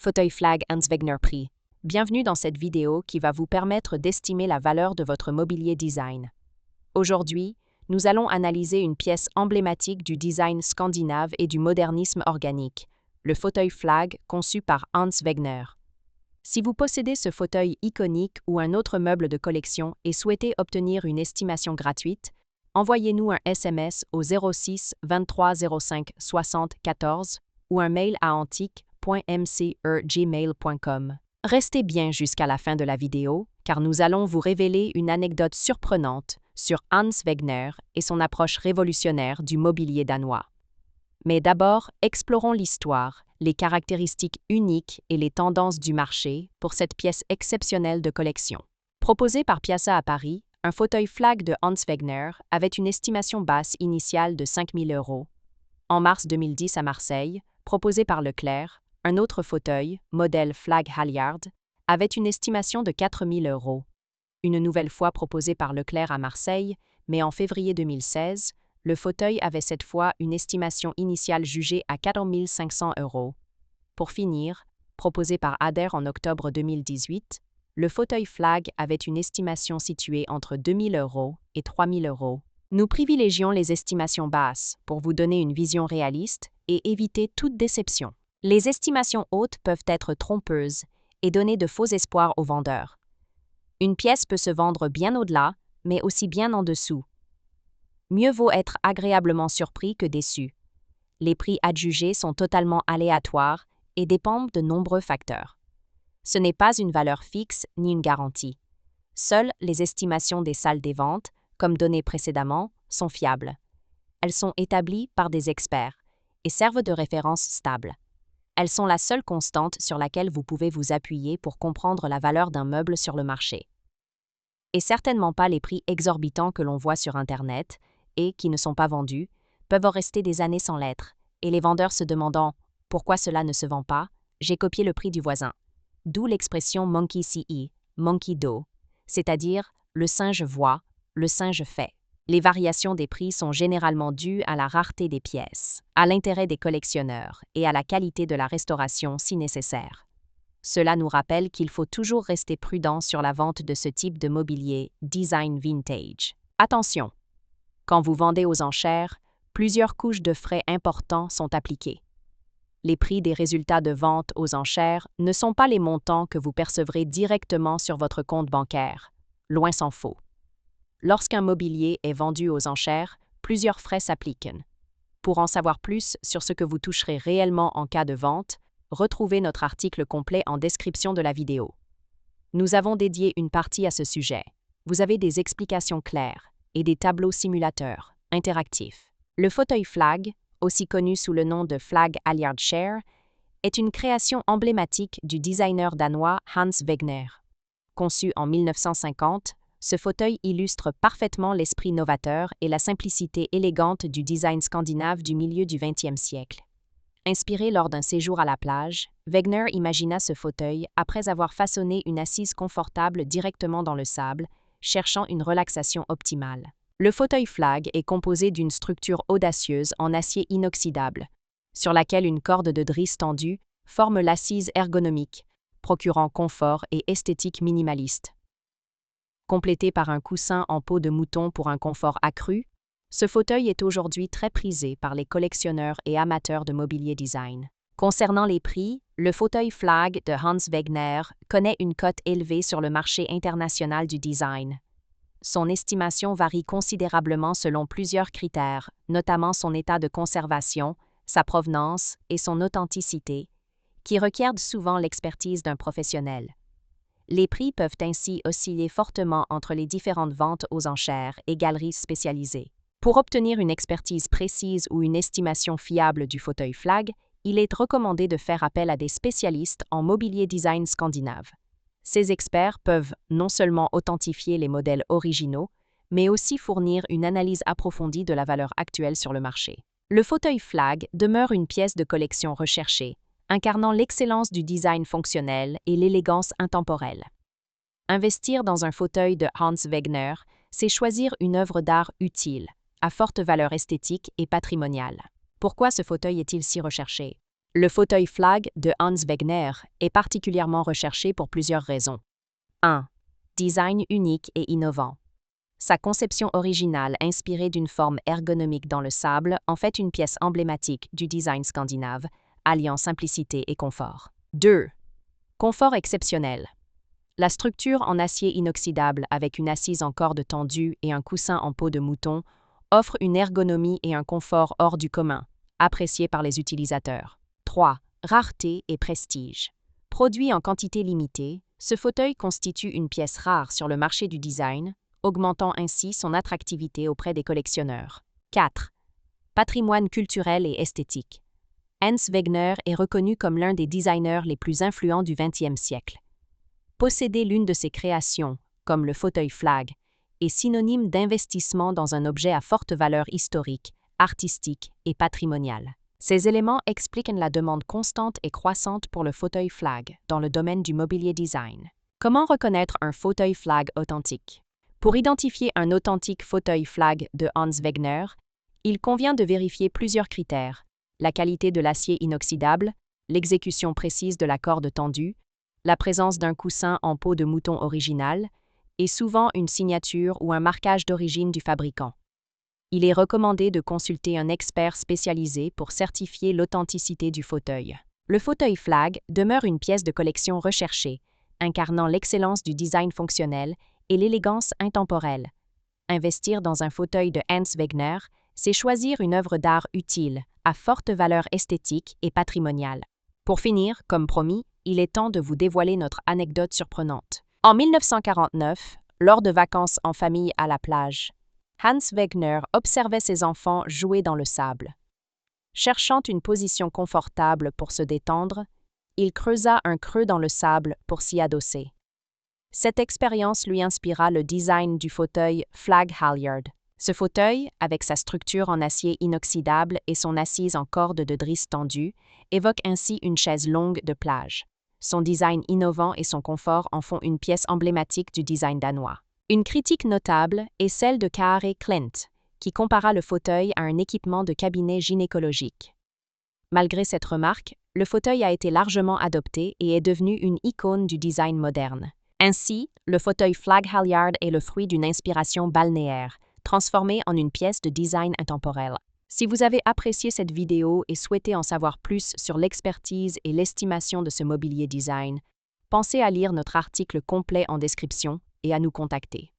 Fauteuil Flag Hans Wegner Prix. Bienvenue dans cette vidéo qui va vous permettre d'estimer la valeur de votre mobilier design. Aujourd'hui, nous allons analyser une pièce emblématique du design scandinave et du modernisme organique, le fauteuil Flag conçu par Hans Wegner. Si vous possédez ce fauteuil iconique ou un autre meuble de collection et souhaitez obtenir une estimation gratuite, envoyez-nous un SMS au 06 23 05 60 14 ou un mail à antique.mcr@gmail.com. Restez bien jusqu'à la fin de la vidéo, car nous allons vous révéler une anecdote surprenante sur Hans Wegner et son approche révolutionnaire du mobilier danois. Mais d'abord, explorons l'histoire, les caractéristiques uniques et les tendances du marché pour cette pièce exceptionnelle de collection. Proposé par Piazza à Paris, un fauteuil Flag de Hans Wegner avait une estimation basse initiale de 5 000 €. En mars 2010 à Marseille, proposé par Leclerc, un autre fauteuil, modèle Flag Halyard, avait une estimation de 4 000 €. Une nouvelle fois proposé par Leclerc à Marseille, mais en février 2016, le fauteuil avait cette fois une estimation initiale jugée à 4 500 €. Pour finir, proposé par Ader en octobre 2018, le fauteuil Flag avait une estimation située entre 2 000 € et 3 000 €. Nous privilégions les estimations basses pour vous donner une vision réaliste et éviter toute déception. Les estimations hautes peuvent être trompeuses et donner de faux espoirs aux vendeurs. Une pièce peut se vendre bien au-delà, mais aussi bien en dessous. Mieux vaut être agréablement surpris que déçu. Les prix adjugés sont totalement aléatoires et dépendent de nombreux facteurs. Ce n'est pas une valeur fixe ni une garantie. Seules les estimations des salles des ventes, comme donné précédemment, sont fiables. Elles sont établies par des experts et servent de référence stable. Elles sont la seule constante sur laquelle vous pouvez vous appuyer pour comprendre la valeur d'un meuble sur le marché. Et certainement pas les prix exorbitants que l'on voit sur Internet et qui ne sont pas vendus, peuvent rester des années sans l'être, et les vendeurs se demandant « Pourquoi cela ne se vend pas ? J'ai copié le prix du voisin ». D'où l'expression « monkey see, monkey do », c'est-à-dire « le singe voit, le singe fait ». Les variations des prix sont généralement dues à la rareté des pièces, à l'intérêt des collectionneurs et à la qualité de la restauration si nécessaire. Cela nous rappelle qu'il faut toujours rester prudent sur la vente de ce type de mobilier design vintage. Attention! Quand vous vendez aux enchères, plusieurs couches de frais importants sont appliquées. Les prix des résultats de vente aux enchères ne sont pas les montants que vous percevrez directement sur votre compte bancaire, loin s'en faut. Lorsqu'un mobilier est vendu aux enchères, plusieurs frais s'appliquent. Pour en savoir plus sur ce que vous toucherez réellement en cas de vente, retrouvez notre article complet en description de la vidéo. Nous avons dédié une partie à ce sujet. Vous avez des explications claires et des tableaux simulateurs interactifs. Le fauteuil Flag, aussi connu sous le nom de Flag Halyard Chair, est une création emblématique du designer danois Hans Wegner. Conçu en 1950, ce fauteuil illustre parfaitement l'esprit novateur et la simplicité élégante du design scandinave du milieu du XXe siècle. Inspiré lors d'un séjour à la plage, Wegner imagina ce fauteuil après avoir façonné une assise confortable directement dans le sable, cherchant une relaxation optimale. Le fauteuil Flag est composé d'une structure audacieuse en acier inoxydable, sur laquelle une corde de drisse tendue forme l'assise ergonomique, procurant confort et esthétique minimaliste. Complété par un coussin en peau de mouton pour un confort accru, ce fauteuil est aujourd'hui très prisé par les collectionneurs et amateurs de mobilier design. Concernant les prix, le fauteuil Flag de Hans Wegner connaît une cote élevée sur le marché international du design. Son estimation varie considérablement selon plusieurs critères, notamment son état de conservation, sa provenance et son authenticité, qui requièrent souvent l'expertise d'un professionnel. Les prix peuvent ainsi osciller fortement entre les différentes ventes aux enchères et galeries spécialisées. Pour obtenir une expertise précise ou une estimation fiable du fauteuil Flag, il est recommandé de faire appel à des spécialistes en mobilier design scandinave. Ces experts peuvent non seulement authentifier les modèles originaux, mais aussi fournir une analyse approfondie de la valeur actuelle sur le marché. Le fauteuil Flag demeure une pièce de collection recherchée, incarnant l'excellence du design fonctionnel et l'élégance intemporelle. Investir dans un fauteuil de Hans Wegner, c'est choisir une œuvre d'art utile, à forte valeur esthétique et patrimoniale. Pourquoi ce fauteuil est-il si recherché? Le fauteuil Flag de Hans Wegner est particulièrement recherché pour plusieurs raisons. 1. Design unique et innovant. Sa conception originale, inspirée d'une forme ergonomique dans le sable, en fait une pièce emblématique du design scandinave, alliant simplicité et confort. 2. Confort exceptionnel. La structure en acier inoxydable avec une assise en corde tendue et un coussin en peau de mouton offre une ergonomie et un confort hors du commun, appréciés par les utilisateurs. 3. Rareté et prestige. Produit en quantité limitée, ce fauteuil constitue une pièce rare sur le marché du design, augmentant ainsi son attractivité auprès des collectionneurs. 4. Patrimoine culturel et esthétique. Hans Wegner est reconnu comme l'un des designers les plus influents du XXe siècle. Posséder l'une de ses créations, comme le fauteuil Flag, est synonyme d'investissement dans un objet à forte valeur historique, artistique et patrimoniale. Ces éléments expliquent la demande constante et croissante pour le fauteuil Flag dans le domaine du mobilier design. Comment reconnaître un fauteuil Flag authentique? Pour identifier un authentique fauteuil Flag de Hans Wegner, il convient de vérifier plusieurs critères: la qualité de l'acier inoxydable, l'exécution précise de la corde tendue, la présence d'un coussin en peau de mouton original et souvent une signature ou un marquage d'origine du fabricant. Il est recommandé de consulter un expert spécialisé pour certifier l'authenticité du fauteuil. Le fauteuil Flag demeure une pièce de collection recherchée, incarnant l'excellence du design fonctionnel et l'élégance intemporelle. Investir dans un fauteuil de Hans Wegner, c'est choisir une œuvre d'art utile, à forte valeur esthétique et patrimoniale. Pour finir, comme promis, il est temps de vous dévoiler notre anecdote surprenante. En 1949, lors de vacances en famille à la plage, Hans Wegner observait ses enfants jouer dans le sable. Cherchant une position confortable pour se détendre, il creusa un creux dans le sable pour s'y adosser. Cette expérience lui inspira le design du fauteuil Flag Halyard. Ce fauteuil, avec sa structure en acier inoxydable et son assise en corde de drisse tendue, évoque ainsi une chaise longue de plage. Son design innovant et son confort en font une pièce emblématique du design danois. Une critique notable est celle de Kari Klint, qui compara le fauteuil à un équipement de cabinet gynécologique. Malgré cette remarque, le fauteuil a été largement adopté et est devenu une icône du design moderne. Ainsi, le fauteuil Flag Halyard est le fruit d'une inspiration balnéaire, transformée en une pièce de design intemporel. Si vous avez apprécié cette vidéo et souhaitez en savoir plus sur l'expertise et l'estimation de ce mobilier design, pensez à lire notre article complet en description et à nous contacter.